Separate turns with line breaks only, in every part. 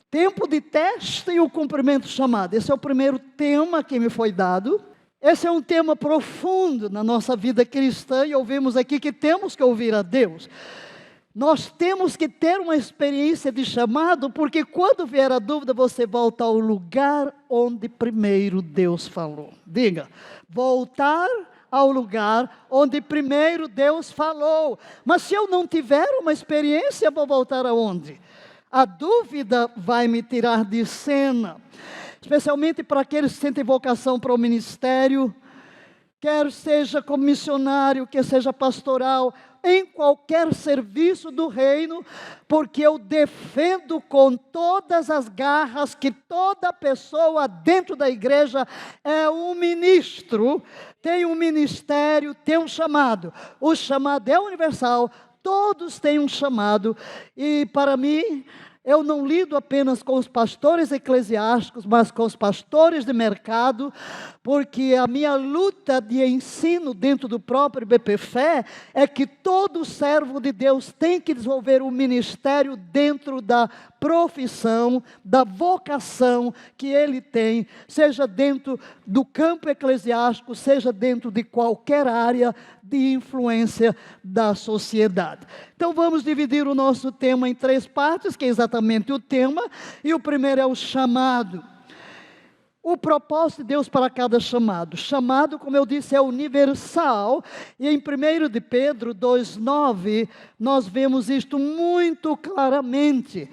Tempo de teste e o cumprimento do chamado. Esse é o primeiro tema que me foi dado. Esse é um tema profundo na nossa vida cristã e ouvimos aqui que temos que ouvir a Deus. Nós temos que ter uma experiência de chamado, porque quando vier a dúvida, você volta ao lugar onde primeiro Deus falou. Diga, voltar ao lugar onde primeiro Deus falou. Mas se eu não tiver uma experiência, eu vou voltar aonde? A dúvida vai me tirar de cena, especialmente para aqueles que sentem vocação para o ministério, quer seja como missionário, quer seja pastoral, em qualquer serviço do reino, porque eu defendo com todas as garras que toda pessoa dentro da igreja é um ministro, tem um ministério, tem um chamado. O chamado é universal, todos têm um chamado, e para mim, eu não lido apenas com os pastores eclesiásticos, mas com os pastores de mercado, porque a minha luta de ensino dentro do próprio IBP-Fé é que todo servo de Deus tem que desenvolver um ministério dentro da profissão, da vocação que ele tem, seja dentro do campo eclesiástico, seja dentro de qualquer área de influência da sociedade. Então vamos dividir o nosso tema em 3 partes, que é exatamente o tema, e o primeiro é o chamado. O propósito de Deus para cada chamado. Chamado, como eu disse, é universal, e em 1 de Pedro 2,9, nós vemos isto muito claramente.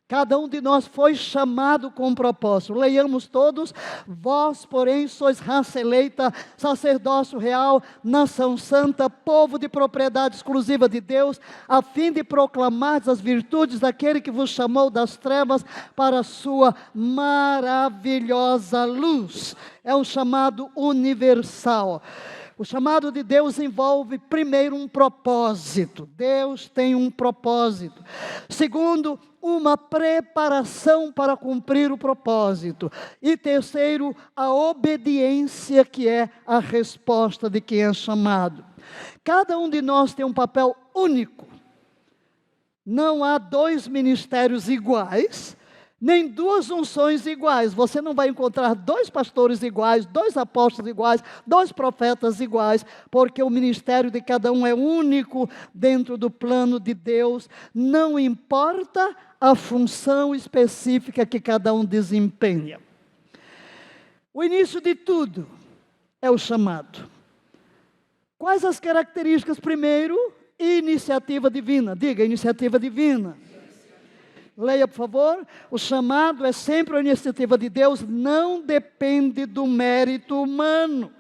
Cada um de nós foi chamado com um propósito. Leiamos todos. Vós, porém, sois raça eleita, sacerdócio real, nação santa, povo de propriedade exclusiva de Deus, a fim de proclamar as virtudes daquele que vos chamou das trevas para a sua maravilhosa luz. É um chamado universal. O chamado de Deus envolve, primeiro, um propósito. Deus tem um propósito. Segundo, uma preparação para cumprir o propósito. E terceiro, a obediência, que é a resposta de quem é chamado. Cada um de nós tem um papel único. Não há 2 ministérios iguais, nem 2 unções iguais. Você não vai encontrar 2 pastores iguais, 2 apóstolos iguais, 2 profetas iguais, porque o ministério de cada um é único dentro do plano de Deus. Não importa a função específica que cada um desempenha. O início de tudo é o chamado. Quais as características? Primeiro, iniciativa divina. Diga, iniciativa divina. Leia, por favor. O chamado é sempre a iniciativa de Deus, não depende do mérito humano,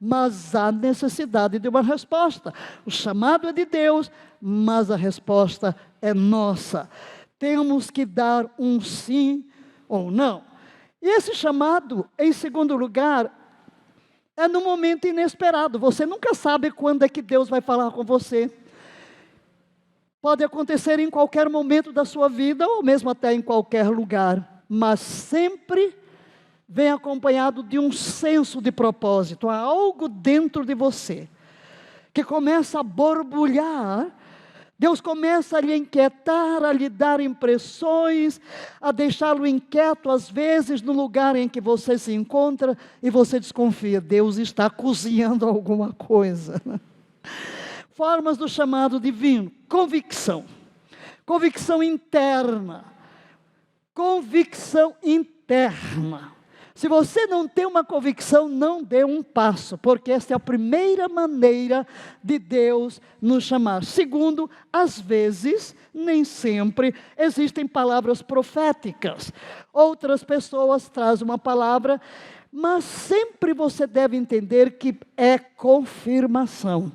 mas há necessidade de uma resposta. O chamado é de Deus, mas a resposta é nossa. Temos que dar um sim ou não. E esse chamado, em segundo lugar, é no momento inesperado. Você nunca sabe quando é que Deus vai falar com você. Pode acontecer em qualquer momento da sua vida, ou mesmo até em qualquer lugar, mas sempre vem acompanhado de um senso de propósito. Há algo dentro de você que começa a borbulhar. Deus começa a lhe inquietar, a lhe dar impressões, a deixá-lo inquieto, às vezes, no lugar em que você se encontra, e você desconfia, Deus está cozinhando alguma coisa. Formas do chamado divino. Convicção. Convicção interna. Convicção interna. Se você não tem uma convicção, não dê um passo, porque esta é a primeira maneira de Deus nos chamar. Segundo, às vezes, nem sempre, existem palavras proféticas. Outras pessoas trazem uma palavra, mas sempre você deve entender que é confirmação.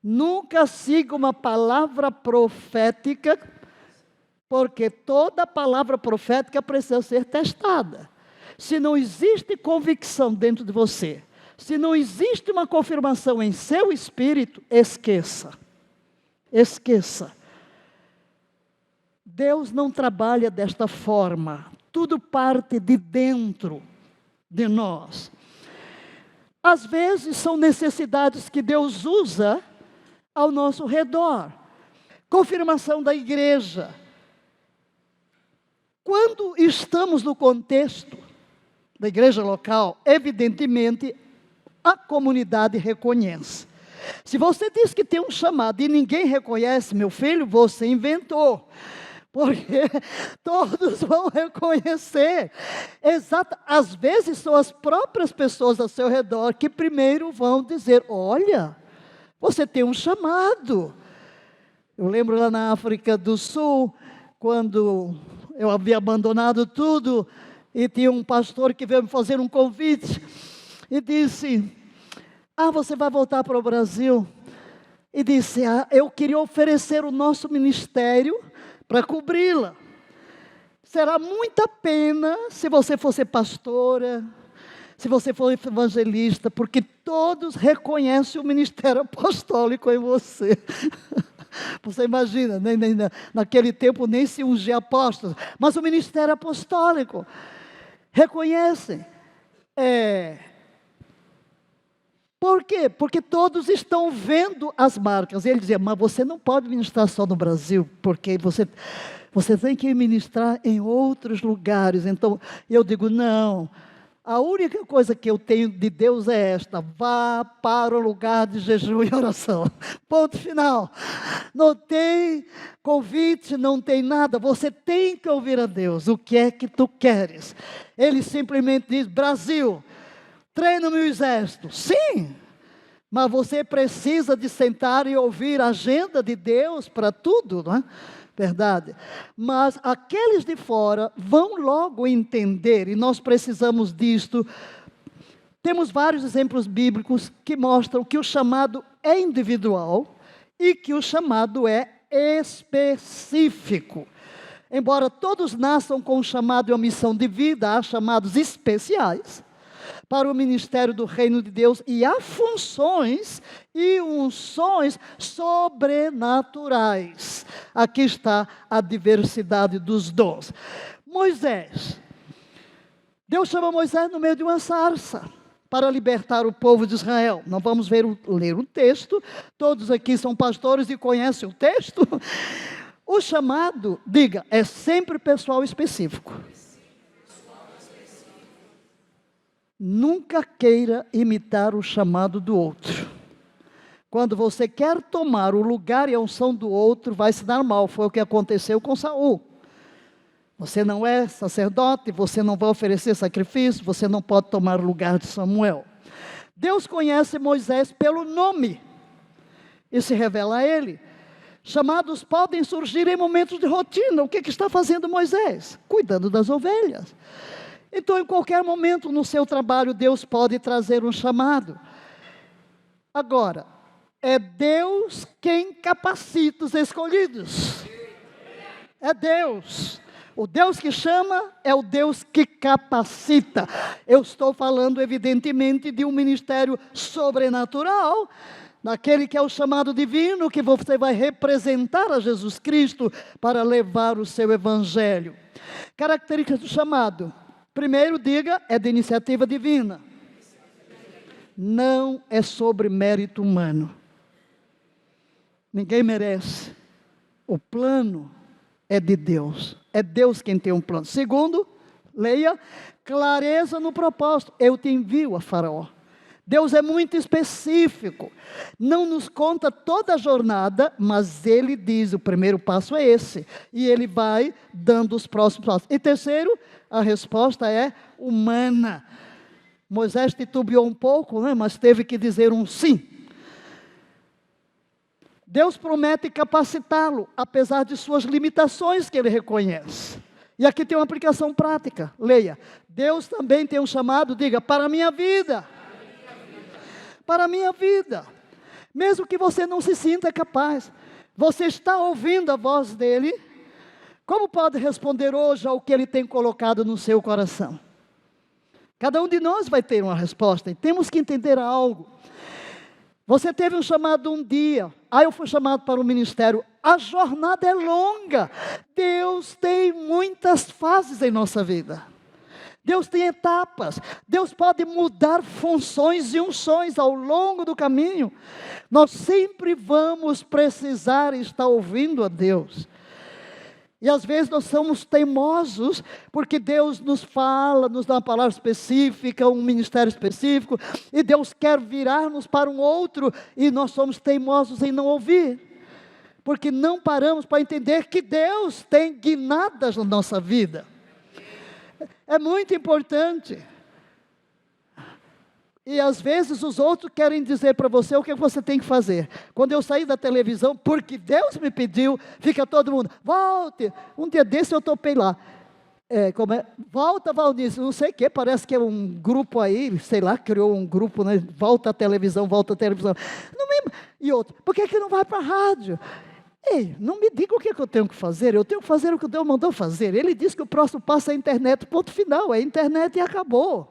Nunca siga uma palavra profética, porque toda palavra profética precisa ser testada. Se não existe convicção dentro de você, se não existe uma confirmação em seu espírito, esqueça. Esqueça. Deus não trabalha desta forma. Tudo parte de dentro de nós. Às vezes são necessidades que Deus usa ao nosso redor. Confirmação da igreja. Quando estamos no contexto da igreja local, evidentemente, a comunidade reconhece. Se você diz que tem um chamado e ninguém reconhece, meu filho, você inventou. Porque todos vão reconhecer. Exato. Às vezes são as próprias pessoas ao seu redor que primeiro vão dizer: olha, você tem um chamado. Eu lembro lá na África do Sul, quando eu havia abandonado tudo, e tinha um pastor que veio me fazer um convite, e disse: você vai voltar para o Brasil? E disse: eu queria oferecer o nosso ministério para cobri-la. Será muita pena se você fosse pastora, se você for evangelista, porque todos reconhecem o ministério apostólico em você. Você imagina, naquele tempo nem se ungia apóstolos, mas o ministério apostólico reconhecem. Por quê? Porque todos estão vendo as marcas. E ele dizia: mas você não pode ministrar só no Brasil, porque você tem que ministrar em outros lugares. Então, eu digo: não, a única coisa que eu tenho de Deus é esta: vá para o lugar de jejum e oração. Ponto final. Não tem convite, não tem nada. Você tem que ouvir a Deus. O que é que tu queres? Ele simplesmente diz: Brasil, treina o meu exército. Sim, mas você precisa de sentar e ouvir a agenda de Deus para tudo, não é? Verdade. Mas aqueles de fora vão logo entender, e nós precisamos disto. Temos vários exemplos bíblicos que mostram que o chamado é individual e que o chamado é específico. Embora todos nasçam com um chamado e uma missão de vida, há chamados especiais para o ministério do reino de Deus, e há funções e unções sobrenaturais. Aqui está a diversidade dos dons. Moisés, Deus chama Moisés no meio de uma sarça para libertar o povo de Israel. Não vamos ler o texto, todos aqui são pastores e conhecem o texto. O chamado, diga, é sempre pessoal específico. Nunca queira imitar o chamado do outro. Quando você quer tomar o lugar e a unção do outro, vai se dar mal. Foi o que aconteceu com Saul. Você não é sacerdote, você não vai oferecer sacrifício, você não pode tomar o lugar de Samuel. Deus conhece Moisés pelo nome e se revela a ele. Chamados podem surgir em momentos de rotina. O que está fazendo Moisés? Cuidando das ovelhas. Então, em qualquer momento no seu trabalho, Deus pode trazer um chamado. Agora, é Deus quem capacita os escolhidos. É Deus. O Deus que chama é o Deus que capacita. Eu estou falando, evidentemente, de um ministério sobrenatural, naquele que é o chamado divino, que você vai representar a Jesus Cristo para levar o seu evangelho. Características do chamado. Primeiro, diga, é de iniciativa divina. Não é sobre mérito humano. Ninguém merece. O plano é de Deus. É Deus quem tem um plano. Segundo, leia, clareza no propósito. Eu te envio a Faraó. Deus é muito específico. Não nos conta toda a jornada, mas Ele diz, o primeiro passo é esse. E Ele vai dando os próximos passos. E terceiro, a resposta é humana. Moisés titubeou um pouco, né, mas teve que dizer um sim. Deus promete capacitá-lo, apesar de suas limitações que ele reconhece. E aqui tem uma aplicação prática. Leia. Deus também tem um chamado, diga, para a minha vida. Para a minha vida. Mesmo que você não se sinta capaz, você está ouvindo a voz dele. Como pode responder hoje ao que ele tem colocado no seu coração? Cada um de nós vai ter uma resposta e temos que entender algo. Você teve um chamado um dia, eu fui chamado para o ministério. A jornada é longa. Deus tem muitas fases em nossa vida. Deus tem etapas. Deus pode mudar funções e unções ao longo do caminho. Nós sempre vamos precisar estar ouvindo a Deus. E às vezes nós somos teimosos, porque Deus nos fala, nos dá uma palavra específica, um ministério específico, e Deus quer virar-nos para um outro, e nós somos teimosos em não ouvir, porque não paramos para entender que Deus tem guinadas na nossa vida. É muito importante. E às vezes os outros querem dizer para você o que você tem que fazer. Quando eu saí da televisão, porque Deus me pediu, fica todo mundo, volte. Um dia desse eu topei lá. Volta, Valnice, não sei o que, parece que é um grupo aí, sei lá, criou um grupo, né? Volta a televisão. Não me... E outro, por que não vai para a rádio? Ei, não me diga o que eu tenho que fazer, eu tenho que fazer o que Deus mandou fazer. Ele disse que o próximo passo é a internet, ponto final, é a internet e acabou.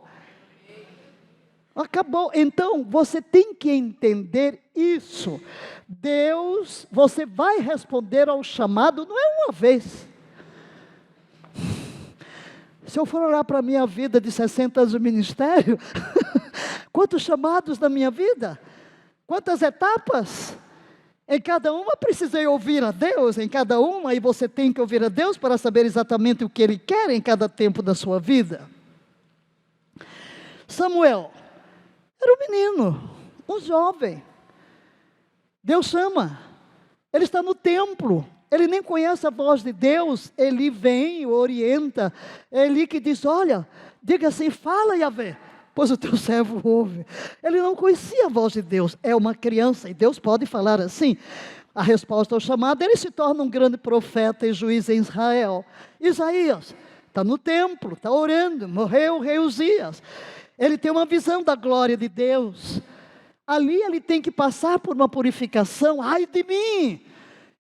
Acabou. Então, você tem que entender isso. Deus, você vai responder ao chamado, não é uma vez. Se eu for olhar para a minha vida de 60 anos de ministério, quantos chamados na minha vida? Quantas etapas? Em cada uma precisei ouvir a Deus, em cada uma, e você tem que ouvir a Deus para saber exatamente o que Ele quer em cada tempo da sua vida. Samuel era um menino, um jovem. Deus chama, ele está no templo, ele nem conhece a voz de Deus, ele vem, orienta, ele que diz, olha, diga assim, fala Yahvé, pois o teu servo ouve. Ele não conhecia a voz de Deus, é uma criança, e Deus pode falar assim. A resposta ao chamado, ele se torna um grande profeta e juiz em Israel. Isaías está no templo, está orando, morreu o rei Uzias. Ele tem uma visão da glória de Deus. Ali ele tem que passar por uma purificação. Ai de mim!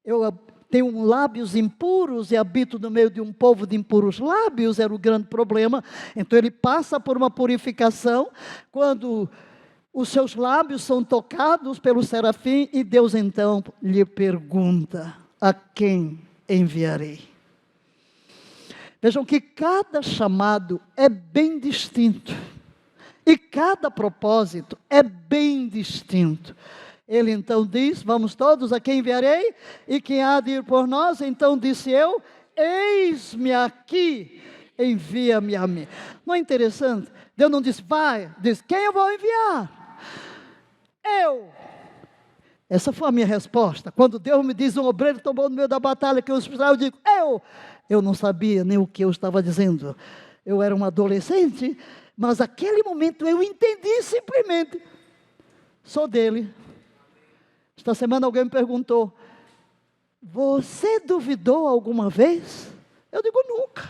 Eu tenho lábios impuros e habito no meio de um povo de impuros lábios, era o grande problema. Então ele passa por uma purificação, quando os seus lábios são tocados pelo serafim, e Deus então lhe pergunta, a quem enviarei? Vejam que cada chamado é bem distinto, e cada propósito é bem distinto. Ele então diz, vamos todos, a quem enviarei? E quem há de ir por nós? Então disse eu, eis-me aqui, envia-me a mim. Não é interessante? Deus não disse, vai, diz, quem eu vou enviar? Eu. Essa foi a minha resposta. Quando Deus me diz, um obreiro tomou no meio da batalha, que eu precisava, eu digo, eu. Eu não sabia nem o que eu estava dizendo. Eu era um adolescente, mas naquele momento eu entendi simplesmente, sou dele. Esta semana alguém me perguntou, você duvidou alguma vez? Eu digo, nunca.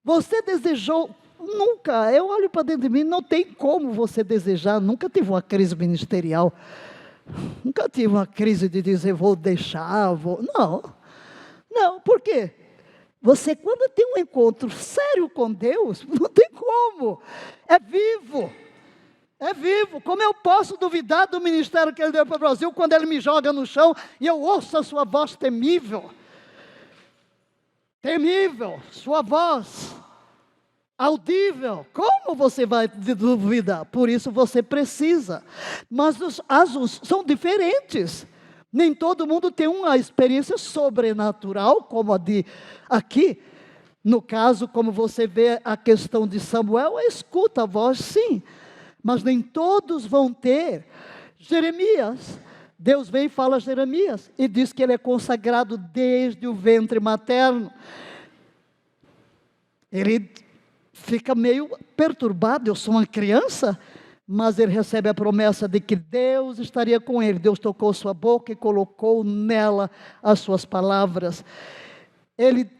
Você desejou? Nunca. Eu olho para dentro de mim, não tem como você desejar. Nunca tive uma crise ministerial. Nunca tive uma crise de dizer, vou deixar, vou... Não, por quê? Você, quando tem um encontro sério com Deus, não tem como. É vivo. É vivo. Como eu posso duvidar do ministério que Ele deu para o Brasil, quando Ele me joga no chão e eu ouço a sua voz temível? Temível, sua voz audível. Como você vai duvidar? Por isso você precisa. Mas os asos são diferentes. Nem todo mundo tem uma experiência sobrenatural, como a de aqui. No caso, como você vê a questão de Samuel, escuta a voz, sim. Mas nem todos vão ter. Jeremias, Deus vem e fala a Jeremias, e diz que ele é consagrado desde o ventre materno. Ele fica meio perturbado, eu sou uma criança, mas ele recebe a promessa de que Deus estaria com ele. Deus tocou sua boca e colocou nela as suas palavras. Ele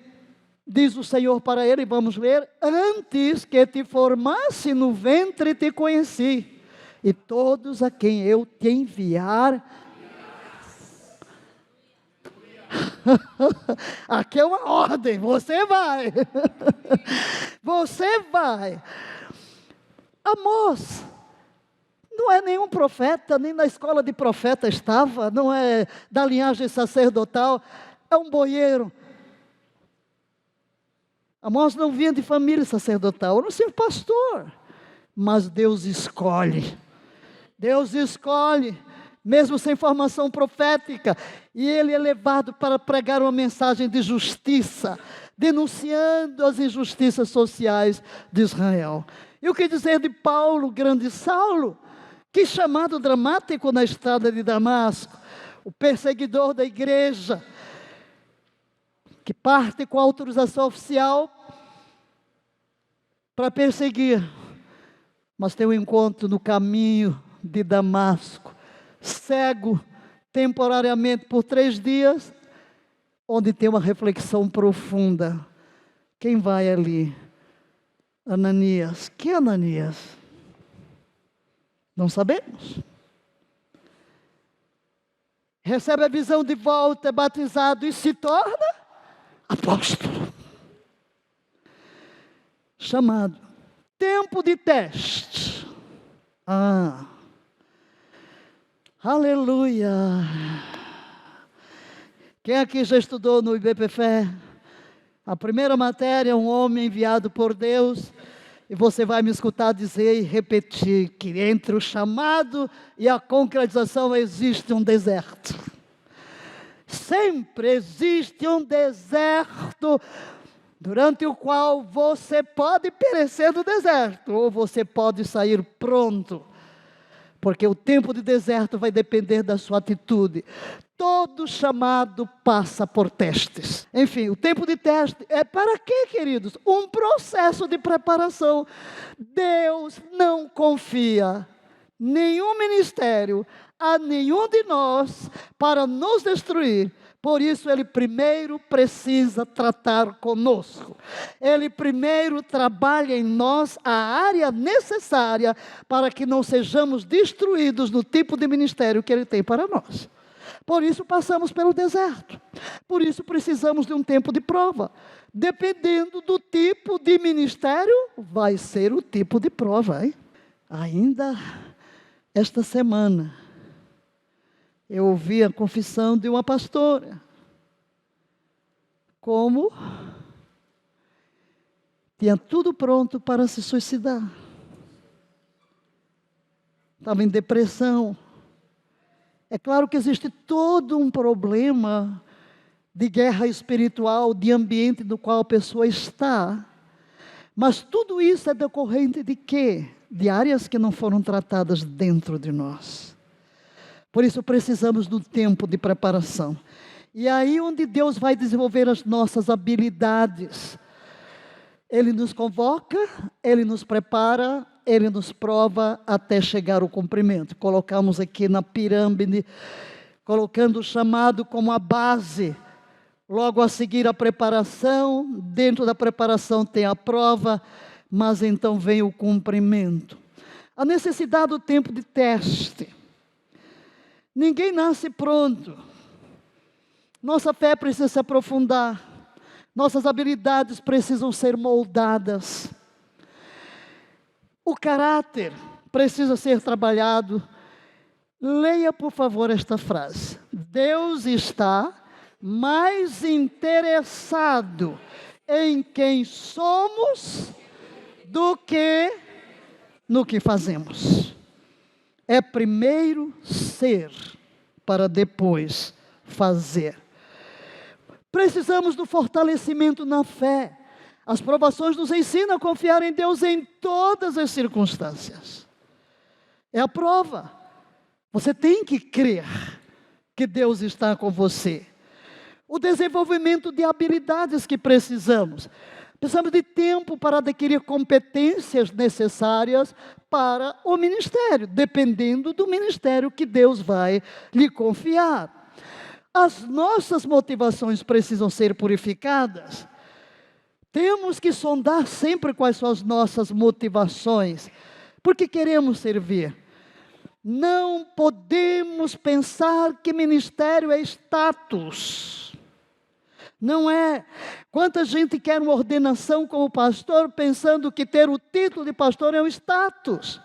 diz o Senhor para ele, vamos ler, antes que te formasse no ventre te conheci, e todos a quem eu te enviar. Aqui é uma ordem, você vai. Você vai. Amós não é nenhum profeta, nem na escola de profeta estava, não é da linhagem sacerdotal, é um boieiro. Amós não vinha de família sacerdotal, era um simples pastor. Mas Deus escolhe. Deus escolhe. mesmo sem formação profética, e ele é levado para pregar uma mensagem de justiça, denunciando as injustiças sociais de Israel. E o que dizer de Paulo, grande Saulo? Que chamado dramático na estrada de Damasco, o perseguidor da igreja, que parte com a autorização oficial para perseguir, mas tem um encontro no caminho de Damasco, cego temporariamente por 3 dias, onde tem uma reflexão profunda. Quem vai ali? Ananias. Que Ananias? Não sabemos. Recebe a visão de volta, é batizado e se torna apóstolo. Chamado. Tempo de teste. Aleluia. Quem aqui já estudou no IBPFé? A primeira matéria é um homem enviado por Deus. E você vai me escutar dizer e repetir que entre o chamado e a concretização existe um deserto. Sempre existe um deserto durante o qual você pode perecer no deserto, ou você pode sair pronto, porque o tempo de deserto vai depender da sua atitude. Todo chamado passa por testes. Enfim, o tempo de teste é para quê, queridos? Um processo de preparação. Deus não confia nenhum ministério a nenhum de nós para nos destruir. Por isso, Ele primeiro precisa tratar conosco. Ele primeiro trabalha em nós a área necessária para que não sejamos destruídos no tipo de ministério que Ele tem para nós. Por isso passamos pelo deserto. Por isso precisamos de um tempo de prova. Dependendo do tipo de ministério, vai ser o tipo de prova, hein? Ainda esta semana, eu ouvi a confissão de uma pastora. Como tinha tudo pronto para se suicidar. Estava em depressão. É claro que existe todo um problema de guerra espiritual, de ambiente no qual a pessoa está. Mas tudo isso é decorrente de quê? De áreas que não foram tratadas dentro de nós. Por isso precisamos do tempo de preparação. E aí onde Deus vai desenvolver as nossas habilidades. Ele nos convoca, Ele nos prepara, Ele nos prova até chegar ao cumprimento. Colocamos aqui na pirâmide, colocando o chamado como a base. Logo a seguir a preparação, dentro da preparação tem a prova, mas então vem o cumprimento. A necessidade do tempo de teste. Ninguém nasce pronto. Nossa fé precisa se aprofundar. Nossas habilidades precisam ser moldadas. O caráter precisa ser trabalhado. Leia, por favor, esta frase. Deus está mais interessado em quem somos do que no que fazemos. É primeiro ser, para depois fazer. Precisamos do fortalecimento na fé. As provações nos ensinam a confiar em Deus em todas as circunstâncias. É a prova. Você tem que crer que Deus está com você. O desenvolvimento de habilidades que precisamos. Precisamos de tempo para adquirir competências necessárias para o ministério, dependendo do ministério que Deus vai lhe confiar. As nossas motivações precisam ser purificadas. Temos que sondar sempre quais são as nossas motivações, porque queremos servir. Não podemos pensar que ministério é status. Não é. Quanta gente quer uma ordenação como pastor, pensando que ter o título de pastor é um status.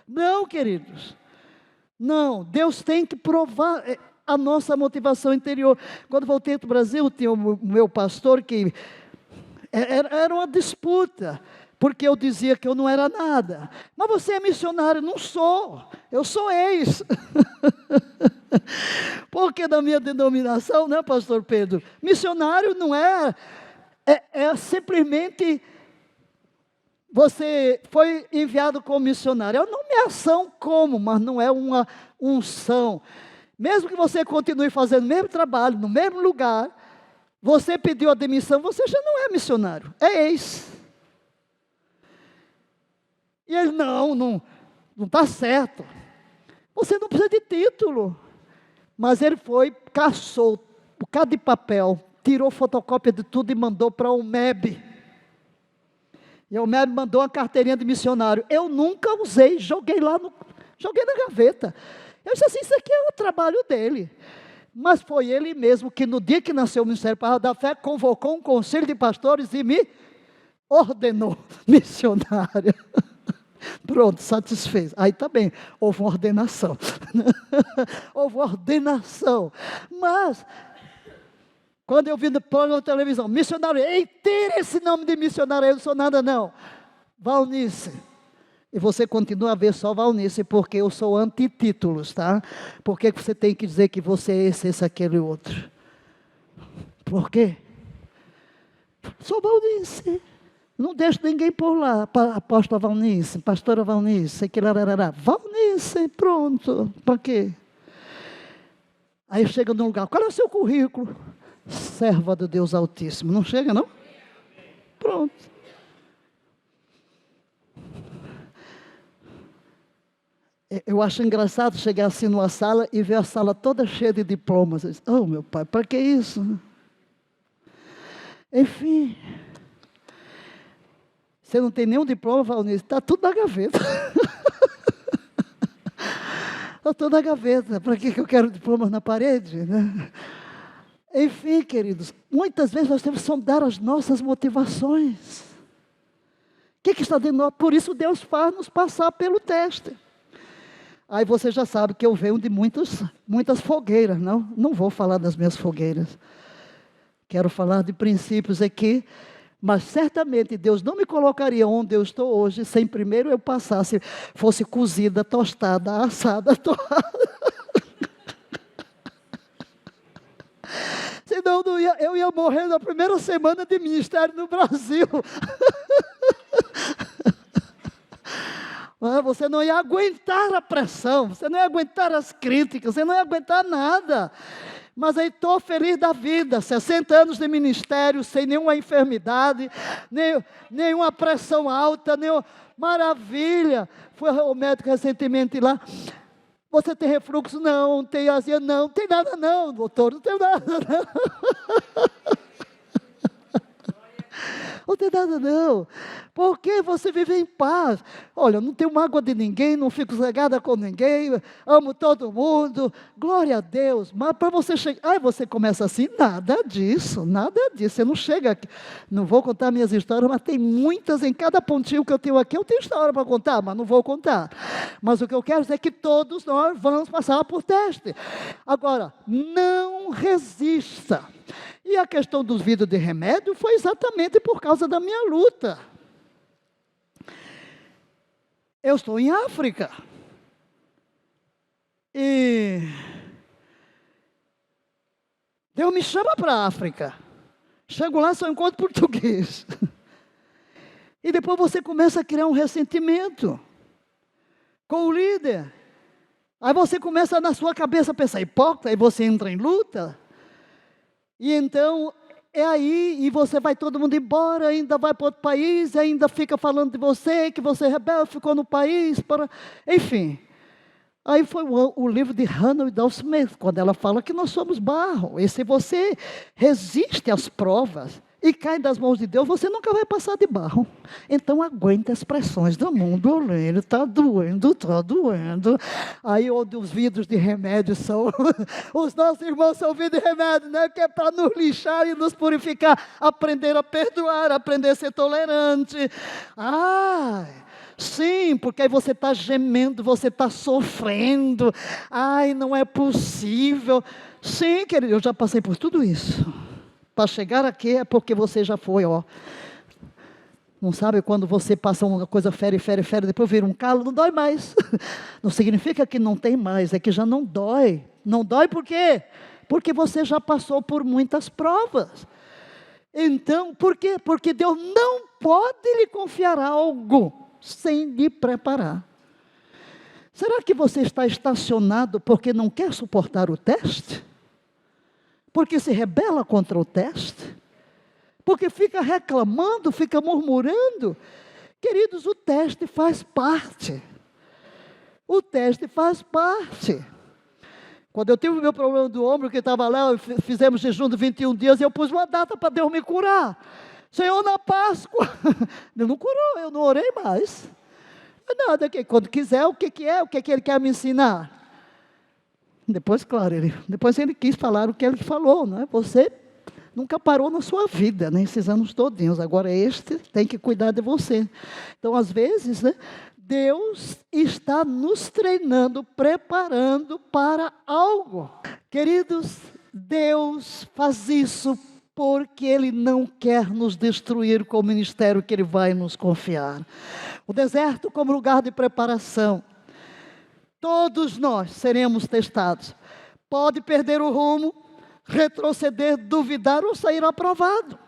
Não, queridos. Não, Deus tem que provar a nossa motivação interior. Quando voltei para o Brasil, tinha o meu pastor que era uma disputa, porque eu dizia que eu não era nada. Mas você é missionário? Não sou, eu sou ex. Porque na minha denominação, né, pastor Pedro? Missionário não é simplesmente você foi enviado como missionário. É uma nomeação como, mas não é uma unção. Mesmo que você continue fazendo o mesmo trabalho, no mesmo lugar, você pediu a demissão, você já não é missionário, é ex. E ele, não está certo. Você não precisa de título. Mas ele foi, caçou um bocado de papel, tirou fotocópia de tudo e mandou para o MEB. E o MEB mandou uma carteirinha de missionário. Eu nunca usei, joguei na gaveta. Eu disse assim, isso aqui é o trabalho dele. Mas foi ele mesmo que no dia que nasceu o Ministério Palavra da Fé, convocou um conselho de pastores e me ordenou missionário. Pronto, satisfez. Aí está bem, houve uma ordenação. Houve uma ordenação. Mas, quando eu vi no programa de televisão, missionário, ei, tira esse nome de missionário, eu não sou nada não. Valnice. E você continua a ver só Valnice, porque eu sou antitítulos, tá? Por que você tem que dizer que você é esse, aquele outro? Por quê? Sou Valnice. Não deixo ninguém por lá, apóstola Valnice, pastora Valnice, Valnice, pronto, para quê? Aí chega num lugar, qual é o seu currículo? Serva do Deus Altíssimo, não chega não? Pronto. Eu acho engraçado chegar assim numa sala e ver a sala toda cheia de diplomas. Oh, meu pai, para que isso? Enfim... Você não tem nenhum diploma, Valnice? Está tudo na gaveta. Está tudo na gaveta. Para que eu quero diplomas na parede? Né? Enfim, queridos, muitas vezes nós temos que sondar as nossas motivações. O que está dentro de nós? Por isso Deus faz nos passar pelo teste. Aí você já sabe que eu venho de muitas fogueiras. Não vou falar das minhas fogueiras. Quero falar de princípios aqui. Mas certamente Deus não me colocaria onde eu estou hoje, sem primeiro eu passasse, fosse cozida, tostada, assada, torrada. Senão eu ia morrer na primeira semana de ministério no Brasil. Você não ia aguentar a pressão, você não ia aguentar as críticas, você não ia aguentar nada. Mas aí estou feliz da vida, 60 anos de ministério, sem nenhuma enfermidade, nenhuma pressão alta, maravilha. Fui ao médico recentemente lá, você tem refluxo? Não, tem azia? Não, tem nada não, doutor, não tem nada não. Não tem nada não, porque você vive em paz. Olha, não tenho mágoa de ninguém, não fico zangada com ninguém, amo todo mundo, glória a Deus. Mas para você chegar, você começa assim, nada disso, você não chega aqui. Não vou contar minhas histórias, mas tem muitas, em cada pontinho que eu tenho aqui, eu tenho história para contar, mas não vou contar. Mas o que eu quero dizer é que todos nós vamos passar por teste. Agora, não resista. E a questão dos vidros de remédio foi exatamente por causa da minha luta. Eu estou em África. E Deus me chama para a África. Chego lá, só encontro português. E depois você começa a criar um ressentimento com o líder. Aí você começa na sua cabeça a pensar, hipócrita, aí você entra em luta. E então, é aí, e você vai todo mundo embora, ainda vai para outro país, ainda fica falando de você, que você é rebelde, ficou no país, enfim. Aí foi o livro de Hannah Widal Smith, quando ela fala que nós somos barro, e se você resiste às provas, e cai das mãos de Deus, você nunca vai passar de barro. Então aguenta as pressões do mundo, olhando, está doendo. Aí onde os vidros de remédio são, os nossos irmãos são vidros de remédio, né? Que é para nos lixar e nos purificar, aprender a perdoar, aprender a ser tolerante. Sim, porque aí você está gemendo, você está sofrendo. Ai, não é possível. Sim, querido, eu já passei por tudo isso. Para chegar aqui é porque você já foi, Não sabe quando você passa uma coisa fere, depois vira um calo, não dói mais. Não significa que não tem mais, é que já não dói. Não dói por quê? Porque você já passou por muitas provas. Então, por quê? Porque Deus não pode lhe confiar algo sem lhe preparar. Será que você está estacionado porque não quer suportar o teste? Porque se rebela contra o teste? Porque fica reclamando, fica murmurando? Queridos, o teste faz parte. O teste faz parte. Quando eu tive o meu problema do ombro, que estava lá, fizemos jejum de 21 dias, e eu pus uma data para Deus me curar. Senhor, na Páscoa. Ele não curou, eu não orei mais. Nada, quando quiser, o que é? O que Ele quer me ensinar? Depois, claro, depois ele quis falar o que Ele falou, não é? Você nunca parou na sua vida, né, esses anos todinhos. Agora este tem que cuidar de você. Então, às vezes, né, Deus está nos treinando, preparando para algo. Queridos, Deus faz isso porque Ele não quer nos destruir com o ministério que Ele vai nos confiar. O deserto como lugar de preparação. Todos nós seremos testados. Pode perder o rumo, retroceder, duvidar ou sair aprovado.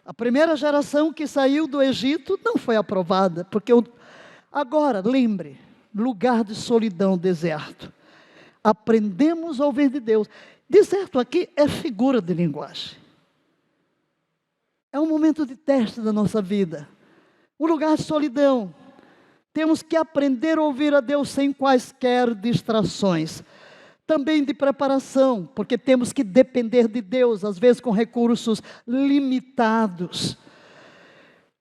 A primeira geração que saiu do Egito não foi aprovada, porque agora, lembre, lugar de solidão, deserto. Aprendemos a ouvir de Deus. Deserto aqui é figura de linguagem. É um momento de teste da nossa vida. Um lugar de solidão. Temos que aprender a ouvir a Deus sem quaisquer distrações. Também de preparação, porque temos que depender de Deus, às vezes com recursos limitados.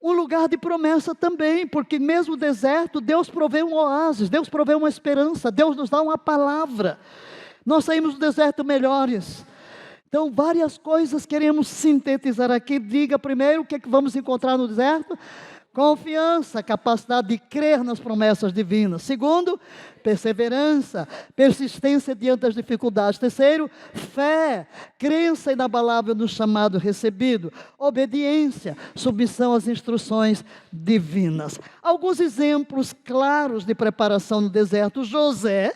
Um lugar de promessa também, porque mesmo no deserto, Deus provê um oásis, Deus provê uma esperança, Deus nos dá uma palavra. Nós saímos do deserto melhores. Então, várias coisas queremos sintetizar aqui. Diga primeiro o que é que vamos encontrar no deserto. Confiança, capacidade de crer nas promessas divinas. Segundo, perseverança, persistência diante das dificuldades. Terceiro, fé, crença inabalável no chamado recebido. Obediência, submissão às instruções divinas. Alguns exemplos claros de preparação no deserto. José,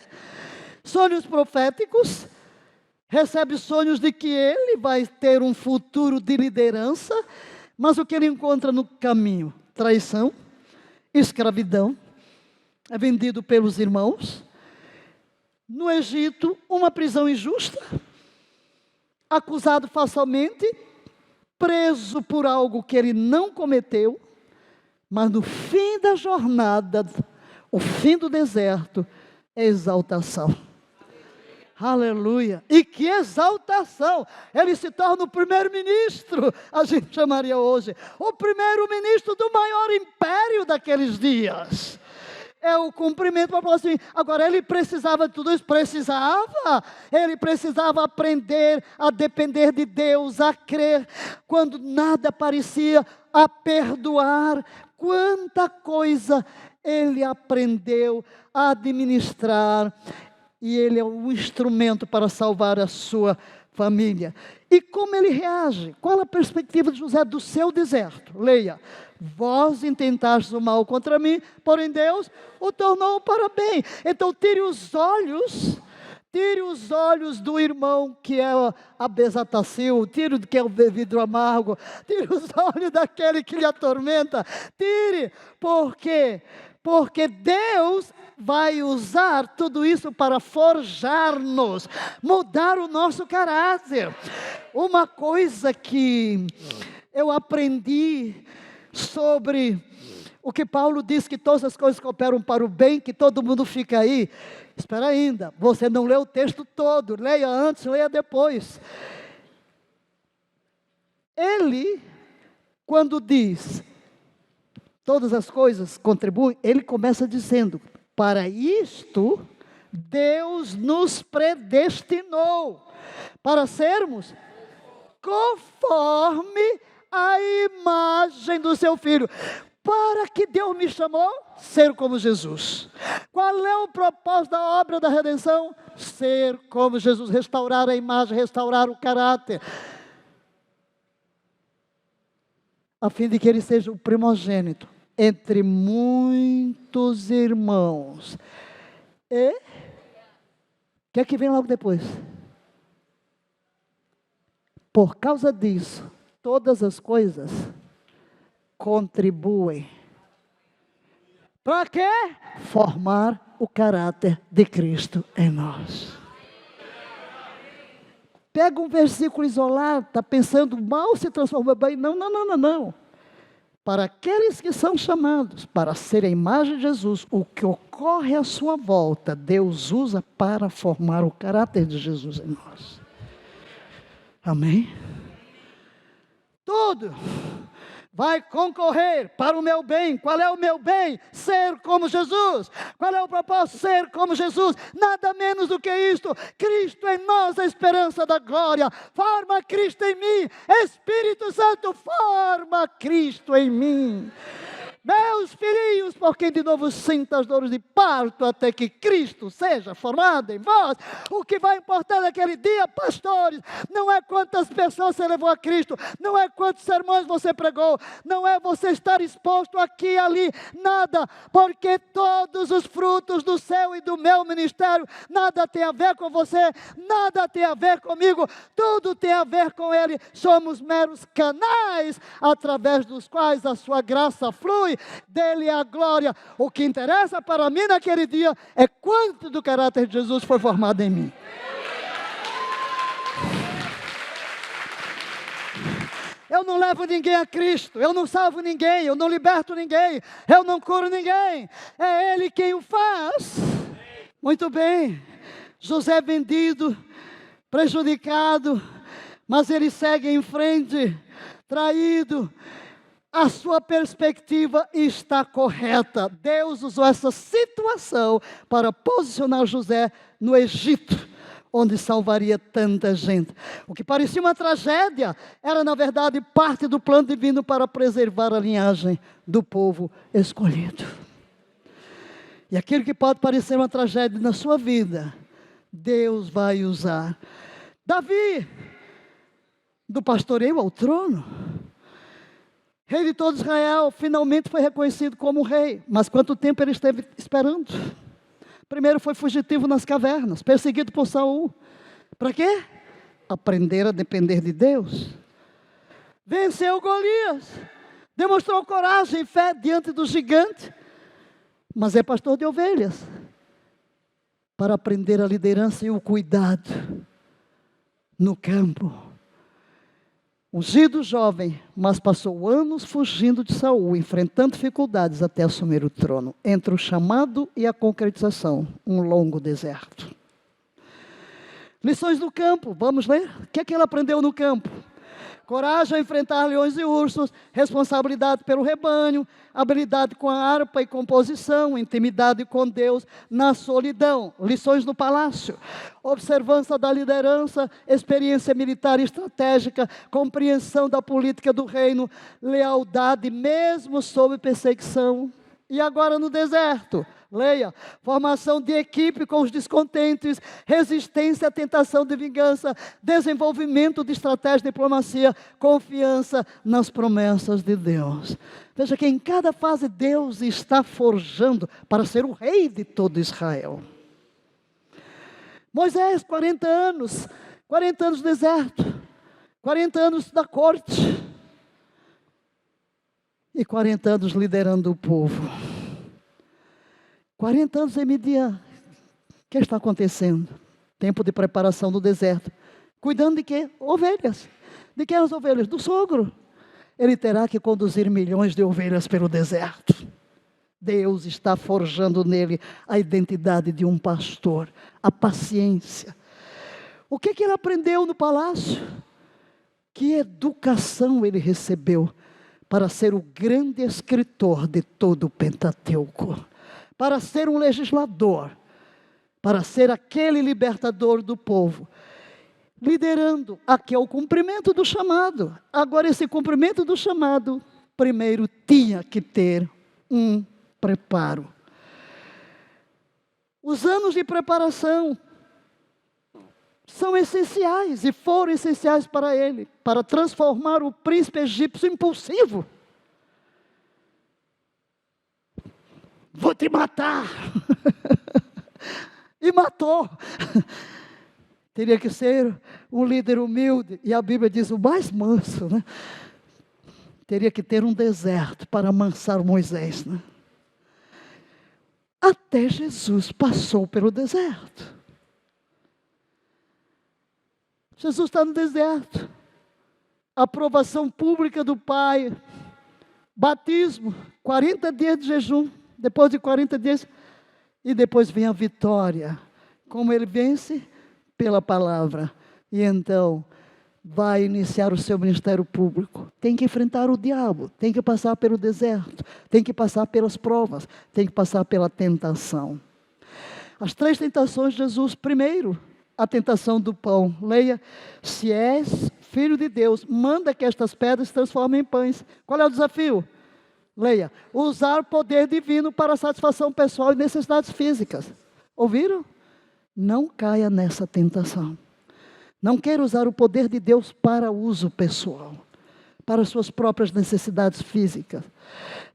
sonhos proféticos, recebe sonhos de que ele vai ter um futuro de liderança, mas o que ele encontra no caminho? Traição, escravidão, é vendido pelos irmãos. No Egito, uma prisão injusta, acusado falsamente, preso por algo que ele não cometeu, mas no fim da jornada, o fim do deserto, é exaltação. Aleluia, e que exaltação, ele se torna o primeiro-ministro, a gente chamaria hoje, o primeiro-ministro do maior império daqueles dias, é o cumprimento para falar assim. Agora ele precisava de tudo isso, ele precisava aprender a depender de Deus, a crer, quando nada parecia, a perdoar, quanta coisa ele aprendeu a administrar, e ele é um instrumento para salvar a sua família. E como ele reage? Qual a perspectiva de José do seu deserto? Leia. Vós intentastes o mal contra mim, porém Deus o tornou para bem. Então tire os olhos do irmão que é a besatacil, tire o que é o vidro amargo, tire os olhos daquele que lhe atormenta, tire, por quê? Porque Deus vai usar tudo isso para forjar-nos, mudar o nosso caráter. Uma coisa que eu aprendi sobre o que Paulo diz, que todas as coisas cooperam para o bem, que todo mundo fica aí. Espera ainda, você não leu o texto todo, leia antes, leia depois. Ele, quando diz todas as coisas contribuem, ele começa dizendo: para isto Deus nos predestinou, para sermos conforme a imagem do seu Filho. Para que Deus me chamou? Ser como Jesus. Qual é o propósito da obra da redenção? Ser como Jesus, restaurar a imagem, restaurar o caráter. a fim de que ele seja o primogênito entre muitos irmãos. E o que é que vem logo depois? Por causa disso, todas as coisas contribuem. Para quê? Formar o caráter de Cristo em nós. Pega um versículo isolado, está pensando, mal se transforma bem. Não. Para aqueles que são chamados para ser a imagem de Jesus, o que ocorre à sua volta, Deus usa para formar o caráter de Jesus em nós. Amém? Tudo vai concorrer para o meu bem. Qual é o meu bem? Ser como Jesus. Qual é o propósito? Ser como Jesus. Nada menos do que isto. Cristo em nós, a esperança da glória. Forma Cristo em mim. Espírito Santo, forma Cristo em mim. Meus filhinhos, por quem de novo sinta as dores de parto, até que Cristo seja formado em vós. O que vai importar naquele dia, pastores, não é quantas pessoas você levou a Cristo, não é quantos sermões você pregou, não é você estar exposto aqui e ali, nada, porque todos os frutos do seu e do meu ministério, nada tem a ver com você, nada tem a ver comigo, tudo tem a ver com Ele. Somos meros canais, através dos quais a sua graça flui, dele é a glória. O que interessa para mim naquele dia é quanto do caráter de Jesus foi formado em mim. Eu não levo ninguém a Cristo, eu não salvo ninguém, eu não liberto ninguém, eu não curo ninguém, é Ele quem o faz. Muito bem, José vendido, prejudicado, mas ele segue em frente, traído. A sua perspectiva está correta. Deus usou essa situação para posicionar José no Egito, onde salvaria tanta gente. O que parecia uma tragédia, era na verdade parte do plano divino para preservar a linhagem do povo escolhido. E aquilo que pode parecer uma tragédia na sua vida, Deus vai usar. Davi, do pastoreio ao trono, rei de todo Israel, finalmente foi reconhecido como rei. Mas quanto tempo ele esteve esperando? Primeiro foi fugitivo nas cavernas, perseguido por Saul. Para quê? Aprender a depender de Deus. Venceu Golias, demonstrou coragem e fé diante do gigante, mas é pastor de ovelhas. Para aprender a liderança e o cuidado no campo. Ungido jovem, mas passou anos fugindo de Saul, enfrentando dificuldades até assumir o trono. Entre o chamado e a concretização, um longo deserto. Lições do campo, vamos ler? O que é que ele aprendeu no campo? Coragem a enfrentar leões e ursos, responsabilidade pelo rebanho, habilidade com a harpa e composição, intimidade com Deus na solidão. Lições no palácio, observância da liderança, experiência militar e estratégica, compreensão da política do reino, lealdade mesmo sob perseguição. E agora no deserto, leia, formação de equipe com os descontentes, resistência à tentação de vingança, desenvolvimento de estratégia de diplomacia, confiança nas promessas de Deus. Veja que em cada fase Deus está forjando para ser o rei de todo Israel. Moisés, 40 anos no deserto, 40 anos da corte, e 40 anos liderando o povo. 40 anos em Midian. O que está acontecendo? Tempo de preparação no deserto. Cuidando de quê? Ovelhas. De que as ovelhas? Do sogro. Ele terá que conduzir milhões de ovelhas pelo deserto. Deus está forjando nele a identidade de um pastor. A paciência. O que ele aprendeu no palácio? Que educação ele recebeu para ser o grande escritor de todo o Pentateuco, para ser um legislador, para ser aquele libertador do povo, liderando. Aqui é o cumprimento do chamado. Agora, esse cumprimento do chamado, primeiro tinha que ter um preparo. Os anos de preparação são essenciais e foram essenciais para ele, para transformar o príncipe egípcio impulsivo vou te matar. E matou. Teria que ser um líder humilde, e a Bíblia diz o mais manso, né? Teria que ter um deserto para amansar Moisés, né? Até Jesus passou pelo deserto. Jesus está no deserto. Aprovação pública do Pai. Batismo, 40 dias de jejum. Depois de 40 dias, e depois vem a vitória. Como ele vence? Pela palavra. E então, vai iniciar o seu ministério público. Tem que enfrentar o diabo, tem que passar pelo deserto, tem que passar pelas provas, tem que passar pela tentação. As 3 tentações de Jesus. Primeiro, a tentação do pão. Leia: se és filho de Deus, manda que estas pedras se transformem em pães. Qual é o desafio? Leia: usar o poder divino para satisfação pessoal e necessidades físicas. Ouviram? Não caia nessa tentação. Não queira usar o poder de Deus para uso pessoal, para suas próprias necessidades físicas.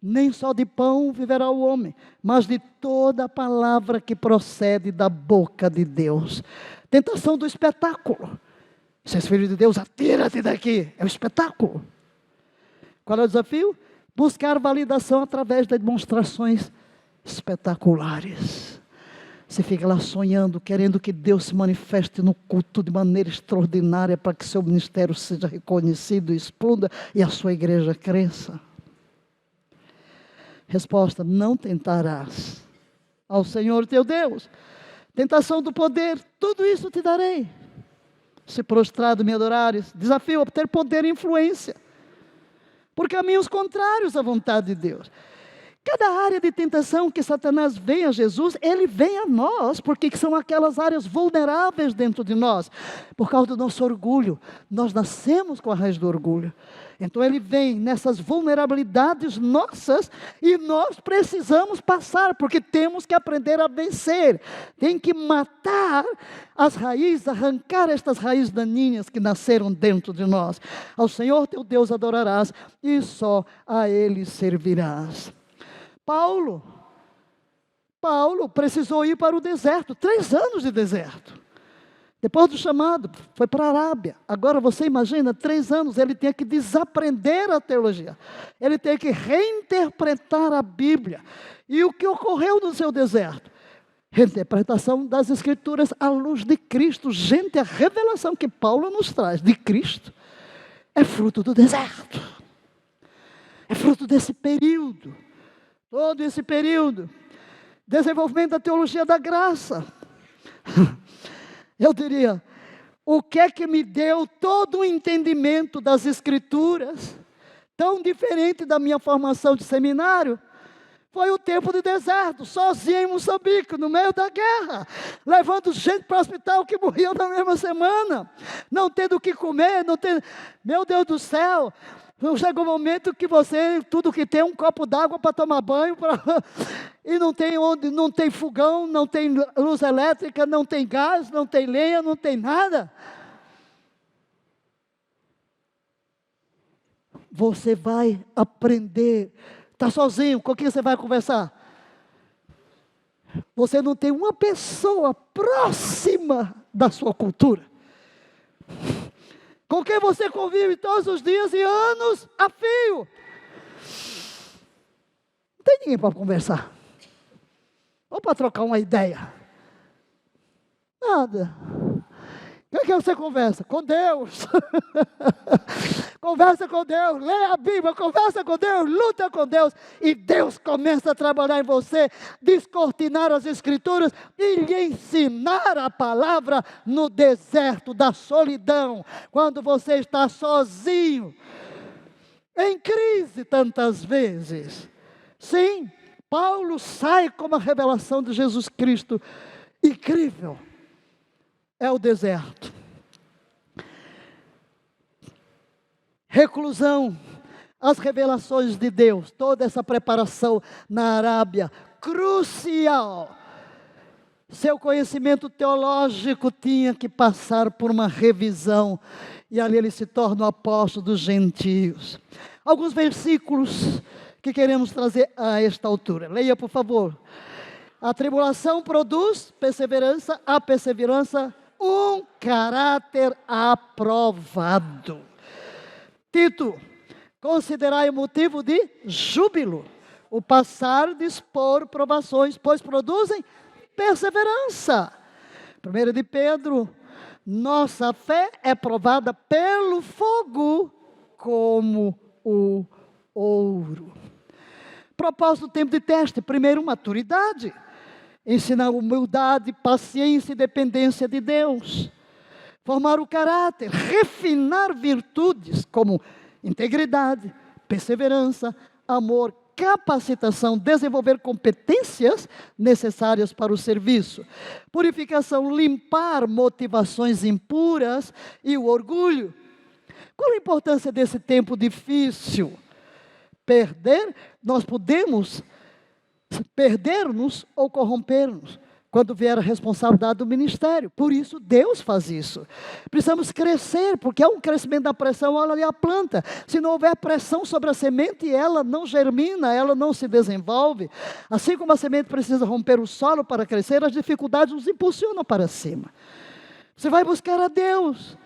Nem só de pão viverá o homem, mas de toda a palavra que procede da boca de Deus. Tentação do espetáculo. Se és filho de Deus, atira-te daqui. É o espetáculo. Qual é o desafio? Buscar validação através de demonstrações espetaculares. Você fica lá sonhando, querendo que Deus se manifeste no culto de maneira extraordinária para que seu ministério seja reconhecido, exploda e a sua igreja cresça. Resposta: não tentarás ao Senhor teu Deus. Tentação do poder: tudo isso te darei, se prostrado me adorares. Desafio a ter poder e influência por caminhos contrários à vontade de Deus. Cada área de tentação que Satanás vem a Jesus, ele vem a nós, porque são aquelas áreas vulneráveis dentro de nós. Por causa do nosso orgulho, nós nascemos com a raiz do orgulho. Então ele vem nessas vulnerabilidades nossas, e nós precisamos passar, porque temos que aprender a vencer. Tem que matar as raízes, arrancar estas raízes daninhas que nasceram dentro de nós. Ao Senhor teu Deus adorarás, e só a Ele servirás. Paulo precisou ir para o deserto, 3 anos de deserto. Depois do chamado, foi para a Arábia. Agora você imagina, 3 anos, ele tinha que desaprender a teologia. Ele tinha que reinterpretar a Bíblia. E o que ocorreu no seu deserto? Reinterpretação das Escrituras à luz de Cristo. Gente, a revelação que Paulo nos traz de Cristo é fruto do deserto. É fruto desse período. Todo esse período, desenvolvimento da teologia da graça. Eu diria, o que é que me deu todo o entendimento das Escrituras, tão diferente da minha formação de seminário? Foi o tempo de deserto, sozinho em Moçambique, no meio da guerra, levando gente para o hospital que morriam na mesma semana, não tendo o que comer, não tendo... Meu Deus do céu! Chega um momento que você, tudo que tem, um copo d'água para tomar banho, e não tem fogão, não tem luz elétrica, não tem gás, não tem lenha, não tem nada. Você vai aprender, está sozinho, com quem você vai conversar? Você não tem uma pessoa próxima da sua cultura, com quem você convive todos os dias e anos a fio. Não tem ninguém para conversar, ou para trocar uma ideia. Nada. Com quem você conversa? Com Deus. Conversa com Deus, lê a Bíblia, conversa com Deus, luta com Deus, e Deus começa a trabalhar em você, descortinar as Escrituras e lhe ensinar a palavra no deserto da solidão, quando você está sozinho, em crise tantas vezes. Sim, Paulo sai com uma revelação de Jesus Cristo incrível. É o deserto. Reclusão, as revelações de Deus, toda essa preparação na Arábia, crucial. Seu conhecimento teológico tinha que passar por uma revisão, e ali ele se torna o apóstolo dos gentios. Alguns versículos que queremos trazer a esta altura. Leia, por favor. A tribulação produz perseverança, a perseverança, um caráter aprovado. Tito, considerai motivo de júbilo o passardes por provações, pois produzem perseverança. 1 de Pedro, nossa fé é provada pelo fogo como o ouro. Propósito do tempo de teste: primeiro, maturidade. Ensinar humildade, paciência e dependência de Deus. Formar o caráter, refinar virtudes como integridade, perseverança, amor, capacitação, desenvolver competências necessárias para o serviço. Purificação, limpar motivações impuras e o orgulho. Qual a importância desse tempo difícil? Nós podemos perder-nos ou corromper-nos quando vier a responsabilidade do ministério. Por isso Deus faz isso. Precisamos crescer, porque há um crescimento da pressão, olha ali a planta. Se não houver pressão sobre a semente, ela não germina, ela não se desenvolve. Assim como a semente precisa romper o solo para crescer, as dificuldades nos impulsionam para cima. Você vai buscar a Deus.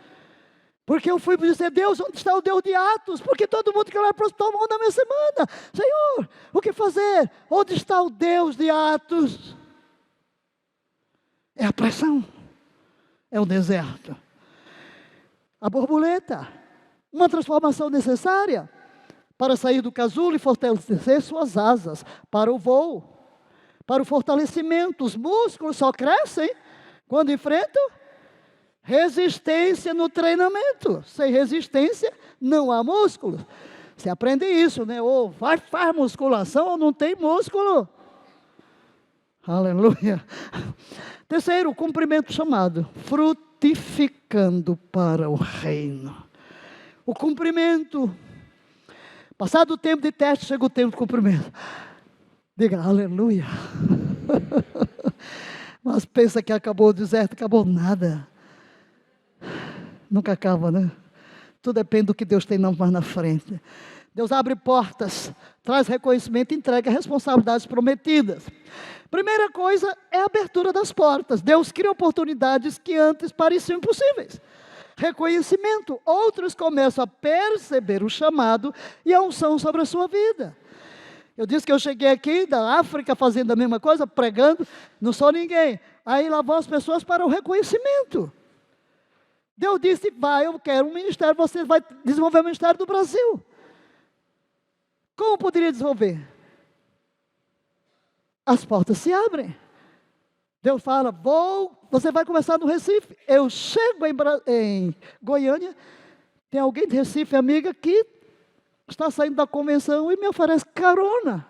Porque eu fui dizer: Deus, onde está o Deus de Atos? Porque todo mundo quer ir para o hospital na minha semana. Senhor, o que fazer? Onde está o Deus de Atos? É a pressão. É o deserto. A borboleta. Uma transformação necessária para sair do casulo e fortalecer suas asas para o voo, para o fortalecimento. Os músculos só crescem quando enfrentam resistência no treinamento. Sem resistência, não há músculo. Você aprende isso, né? Ou faz musculação ou não tem músculo. Aleluia. Terceiro, o cumprimento chamado. Frutificando para o reino. O cumprimento. Passado o tempo de teste, chega o tempo de cumprimento. Diga aleluia. Mas pensa que acabou o deserto, acabou nada. Nunca acaba, né? Tudo depende do que Deus tem mais na frente. Deus abre portas, traz reconhecimento e entrega responsabilidades prometidas. Primeira coisa é a abertura das portas. Deus cria oportunidades que antes pareciam impossíveis. Reconhecimento. Outros começam a perceber o chamado e a unção sobre a sua vida. Eu disse que eu cheguei aqui da África fazendo a mesma coisa, pregando, não sou ninguém. Aí lá vão as pessoas para o reconhecimento. Deus disse: vai, eu quero um ministério, você vai desenvolver o ministério do Brasil. Como poderia desenvolver? As portas se abrem. Deus fala: você vai começar no Recife. Eu chego em Goiânia, tem alguém de Recife, amiga, que está saindo da convenção e me oferece carona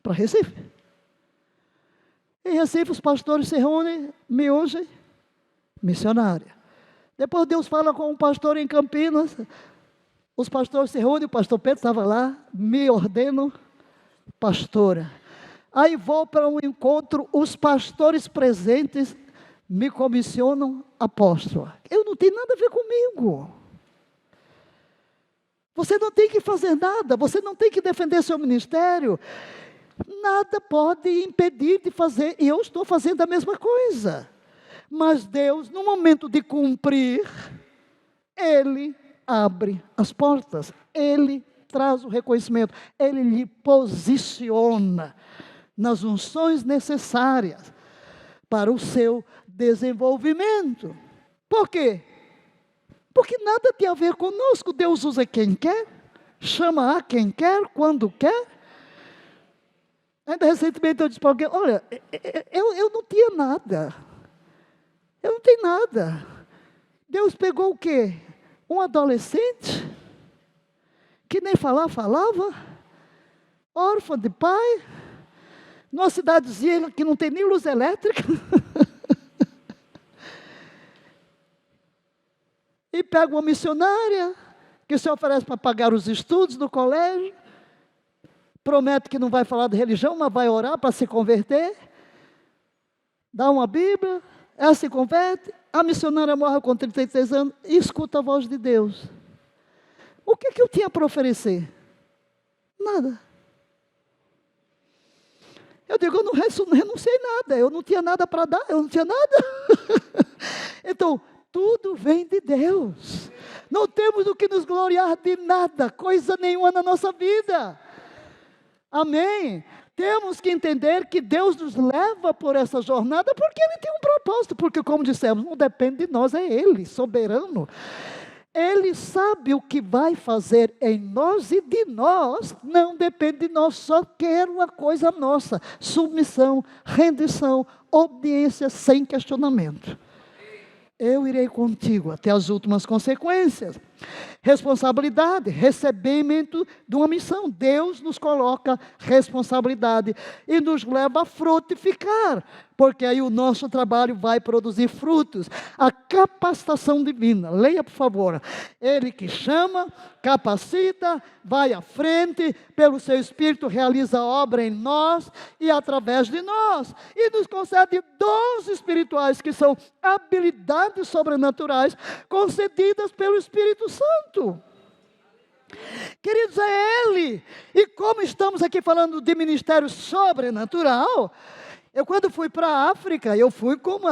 para Recife. Em Recife os pastores se reúnem, me ungem, missionária. Depois Deus fala com um pastor em Campinas, os pastores se reúnem, o pastor Pedro estava lá, me ordeno pastora. Aí vou para um encontro, os pastores presentes me comissionam apóstola. Eu não tenho nada a ver comigo. Você não tem que fazer nada, você não tem que defender seu ministério. Nada pode impedir de fazer, e eu estou fazendo a mesma coisa. Mas Deus, no momento de cumprir, Ele abre as portas, Ele traz o reconhecimento, Ele lhe posiciona nas unções necessárias para o seu desenvolvimento. Por quê? Porque nada tem a ver conosco. Deus usa quem quer, chama a quem quer, quando quer. Ainda recentemente eu disse para alguém: olha, eu não tinha nada. Eu não tenho nada. Deus pegou o quê? Um adolescente, que nem falava, órfão de pai, numa cidadezinha que não tem nem luz elétrica, e pega uma missionária, que se oferece para pagar os estudos no colégio, promete que não vai falar de religião, mas vai orar para se converter, dá uma Bíblia, ela se converte, a missionária morre com 33 anos e escuta a voz de Deus. O que eu tinha para oferecer? Nada. Eu digo, eu não renunciei nada, eu não tinha nada para dar, eu não tinha nada. Então, tudo vem de Deus. Não temos do que nos gloriar de nada, coisa nenhuma na nossa vida. Amém? Temos que entender que Deus nos leva por essa jornada porque Ele tem um propósito. Porque, como dissemos, não depende de nós, é Ele, soberano. Ele sabe o que vai fazer em nós e de nós não depende de nós, só quer uma coisa nossa: submissão, rendição, obediência sem questionamento. Eu irei contigo até as últimas consequências. Responsabilidade, recebimento de uma missão. Deus nos coloca responsabilidade e nos leva a frutificar, porque aí o nosso trabalho vai produzir frutos. A capacitação divina, leia por favor. Ele que chama, capacita, vai à frente, pelo seu Espírito realiza a obra em nós e através de nós. E nos concede dons espirituais, que são habilidades sobrenaturais, concedidas pelo Espírito Santo. Queridos, é Ele. E como estamos aqui falando de ministério sobrenatural, eu quando fui para a África, eu fui como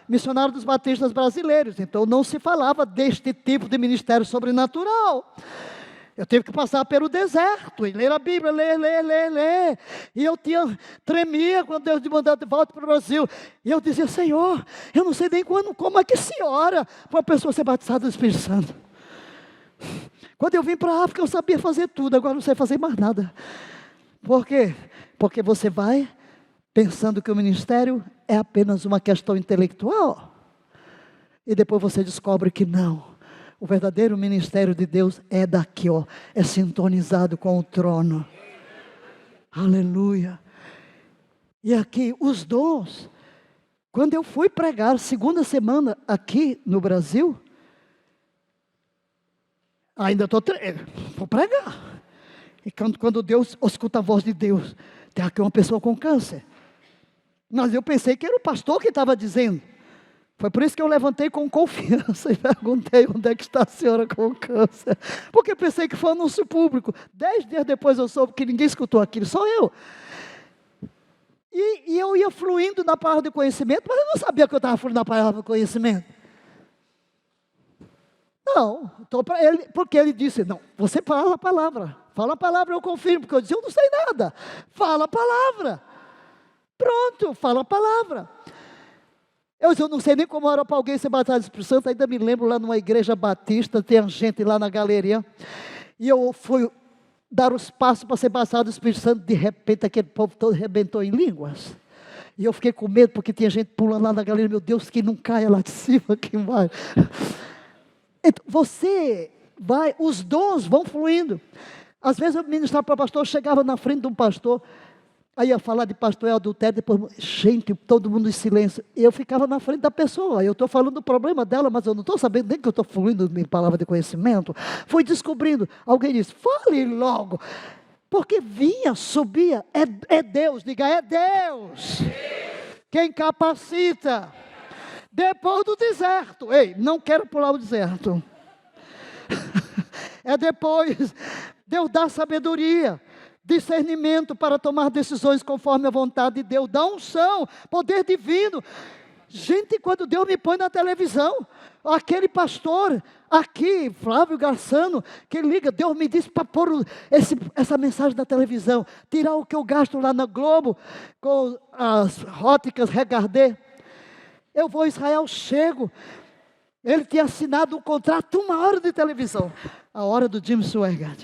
missionário dos batistas brasileiros, então não se falava deste tipo de ministério sobrenatural. Eu tive que passar pelo deserto e ler a Bíblia, ler. E eu tremia quando Deus me mandou de volta para o Brasil. E eu dizia, Senhor, eu não sei nem como é que se ora para uma pessoa ser batizada do Espírito Santo. Quando eu vim para a África, eu sabia fazer tudo, agora não sei fazer mais nada. Por quê? Porque você vai pensando que o ministério é apenas uma questão intelectual. E depois você descobre que não. O verdadeiro ministério de Deus é daqui, ó, é sintonizado com o trono. Aleluia. E aqui, os dons. Quando eu fui pregar, segunda semana aqui no Brasil, ainda vou pregar. E quando Deus escuta a voz de Deus, tem aqui uma pessoa com câncer. Mas eu pensei que era o pastor que estava dizendo. Foi por isso que eu levantei com confiança e perguntei onde é que está a senhora com câncer. Porque pensei que foi um anúncio público. 10 dias depois eu soube que ninguém escutou aquilo, só eu. E eu ia fluindo na palavra de conhecimento, mas eu não sabia que eu estava fluindo na palavra de conhecimento. Não, porque ele disse, não, você fala a palavra eu confirmo, porque eu disse, eu não sei nada, fala a palavra. Pronto, fala a palavra. Eu não sei nem como era para alguém ser batizado do Espírito Santo. Ainda me lembro lá numa igreja batista, tem gente lá na galeria, e eu fui dar os passos para ser batizado do Espírito Santo. De repente aquele povo todo arrebentou em línguas, e eu fiquei com medo, porque tinha gente pulando lá na galeria. Meu Deus, que não caia lá de cima, que vai. Então, você vai, os dons vão fluindo. Às vezes eu ministrava para o pastor, chegava na frente de um pastor, aí ia falar de pastor e adultério, depois, gente, todo mundo em silêncio. E eu ficava na frente da pessoa, eu estou falando do problema dela, mas eu não estou sabendo nem que eu estou fluindo em palavra de conhecimento. Fui descobrindo, alguém disse, fale logo, porque vinha, subia, é Deus, diga, é Deus quem capacita. Depois do deserto, ei, não quero pular o deserto. É depois, Deus dá sabedoria, discernimento para tomar decisões conforme a vontade de Deus, dá unção, poder divino. Gente, quando Deus me põe na televisão, aquele pastor aqui, Flávio Garçano, que liga, Deus me disse para pôr essa mensagem na televisão, tirar o que eu gasto lá na Globo, com as róticas Regardê. Eu vou a Israel, chego, ele tinha assinado um contrato, 1 hora de televisão, a hora do Jim Swaggart.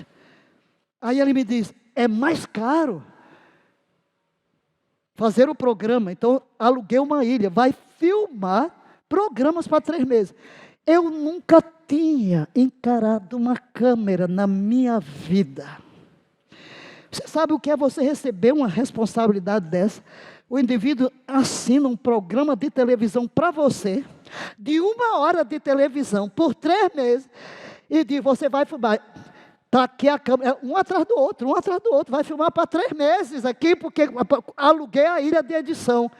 Aí ele me diz, é mais caro fazer o programa, então aluguei uma ilha, vai filmar programas para 3 meses. Eu nunca tinha encarado uma câmera na minha vida. Você sabe o que é você receber uma responsabilidade dessa? O indivíduo assina um programa de televisão para você, de 1 hora de televisão, por 3 meses, e diz, você vai filmar. Está aqui a câmera, um atrás do outro, vai filmar para 3 meses aqui, porque aluguei a ilha de edição.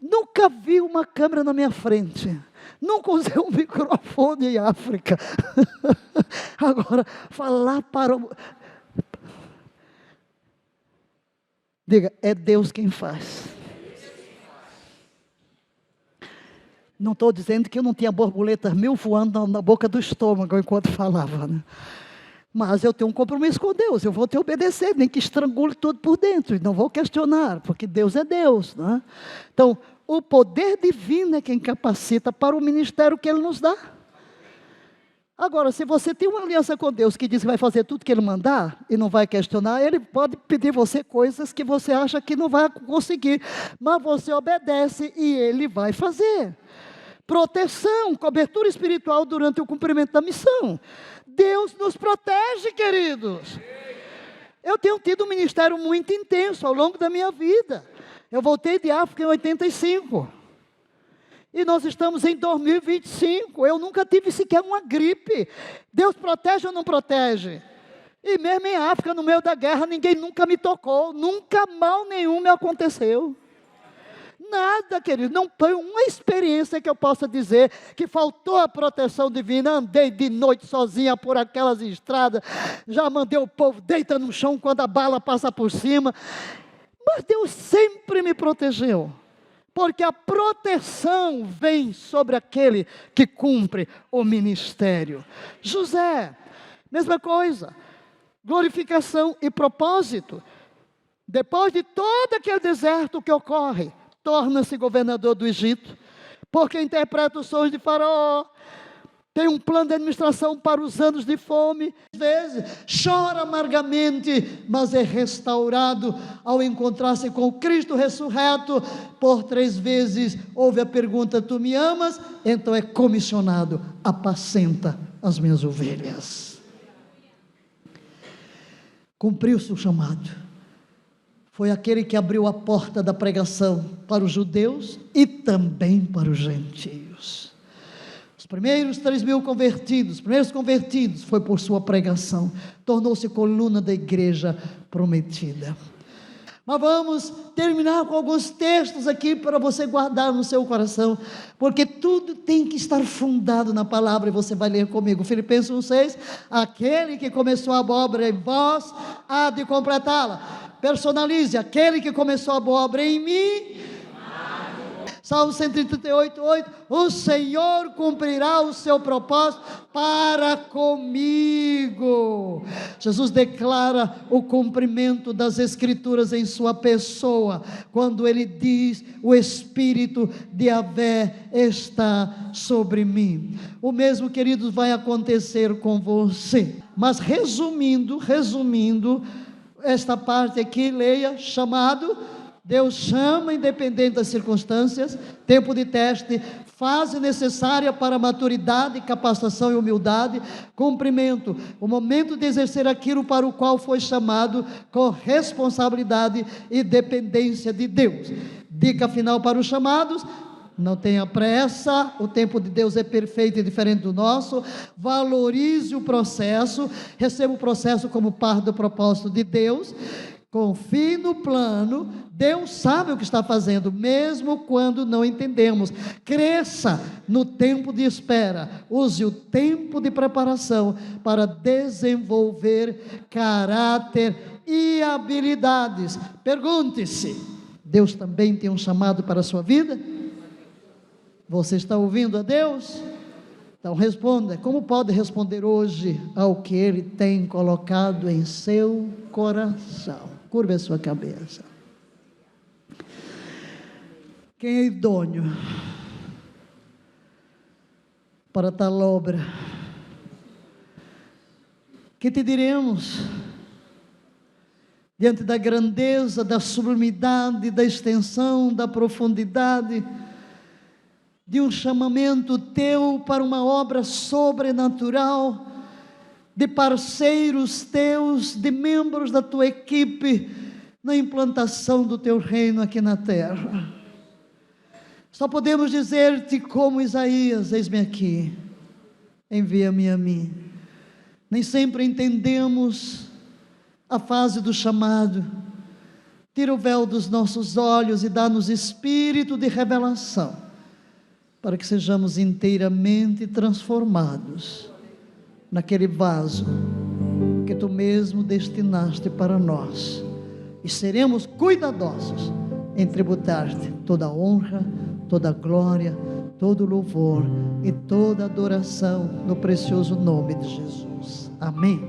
Nunca vi uma câmera na minha frente, nunca usei um microfone em África. Agora, falar para o... Diga, é Deus quem faz. Não estou dizendo que eu não tinha borboletas mil voando na boca do estômago enquanto falava, né? Mas eu tenho um compromisso com Deus, eu vou te obedecer, nem que estrangule tudo por dentro, e não vou questionar, porque Deus é Deus, né? Então, o poder divino é quem capacita para o ministério que Ele nos dá. Agora, se você tem uma aliança com Deus que diz que vai fazer tudo que Ele mandar, e não vai questionar, Ele pode pedir você coisas que você acha que não vai conseguir, mas você obedece e Ele vai fazer. Proteção, cobertura espiritual durante o cumprimento da missão. Deus nos protege, queridos. Eu tenho tido um ministério muito intenso ao longo da minha vida. Eu voltei de África em 85. E nós estamos em 2025. Eu nunca tive sequer uma gripe. Deus protege ou não protege? E mesmo em África, no meio da guerra, ninguém nunca me tocou. Nunca mal nenhum me aconteceu. Nada, querido, não foi uma experiência que eu possa dizer que faltou a proteção divina. Andei de noite sozinha por aquelas estradas, já mandei o povo deita no chão quando a bala passa por cima, mas Deus sempre me protegeu, porque a proteção vem sobre aquele que cumpre o ministério. José, mesma coisa, glorificação e propósito. Depois de todo aquele deserto que ocorre, torna-se governador do Egito, porque interpreta os sonhos de Faraó, tem um plano de administração para os anos de fome, às vezes chora amargamente, mas é restaurado ao encontrar-se com o Cristo ressurreto. Por 3 vezes houve a pergunta: tu me amas? Então é comissionado: apacenta as minhas ovelhas. Cumpriu-se o chamado. Foi aquele que abriu a porta da pregação para os judeus e também para os gentios. Os primeiros 3.000 convertidos, os primeiros convertidos foi por sua pregação. Tornou-se coluna da igreja prometida. Mas vamos terminar com alguns textos aqui para você guardar no seu coração, porque tudo tem que estar fundado na palavra, e você vai ler comigo. Filipenses 1,6, aquele que começou a obra em vós, há de completá-la. Personalize, aquele que começou a boa obra em mim. Salmo 138:8, o Senhor cumprirá o seu propósito para comigo. Jesus declara o cumprimento das Escrituras em sua pessoa, quando ele diz: o Espírito de Yahvé está sobre mim. O mesmo, queridos, vai acontecer com você. Mas resumindo, esta parte aqui, leia: chamado. Deus chama independente das circunstâncias. Tempo de teste, fase necessária para maturidade, capacitação e humildade. Cumprimento, o momento de exercer aquilo para o qual foi chamado, com responsabilidade e dependência de Deus. Dica final para os chamados: não tenha pressa, o tempo de Deus é perfeito e diferente do nosso. Valorize o processo, receba o processo como parte do propósito de Deus. Confie no plano, Deus sabe o que está fazendo, mesmo quando não entendemos. Cresça no tempo de espera, use o tempo de preparação para desenvolver caráter e habilidades. Pergunte-se: Deus também tem um chamado para a sua vida? Você está ouvindo a Deus? Então responda. Como pode responder hoje ao que Ele tem colocado em seu coração? Curva a sua cabeça. Quem é idôneo para tal obra? Que te diremos diante da grandeza, da sublimidade, da extensão, da profundidade de um chamamento teu para uma obra sobrenatural, de parceiros teus, de membros da tua equipe, na implantação do teu reino aqui na terra? Só podemos dizer-te como Isaías: eis-me aqui, envia-me a mim. Nem sempre entendemos a fase do chamado. Tira o véu dos nossos olhos e dá-nos espírito de revelação, para que sejamos inteiramente transformados naquele vaso que tu mesmo destinaste para nós. e seremos cuidadosos em tributar-te toda a honra, toda a glória, todo o louvor e toda a adoração no precioso nome de Jesus. Amém.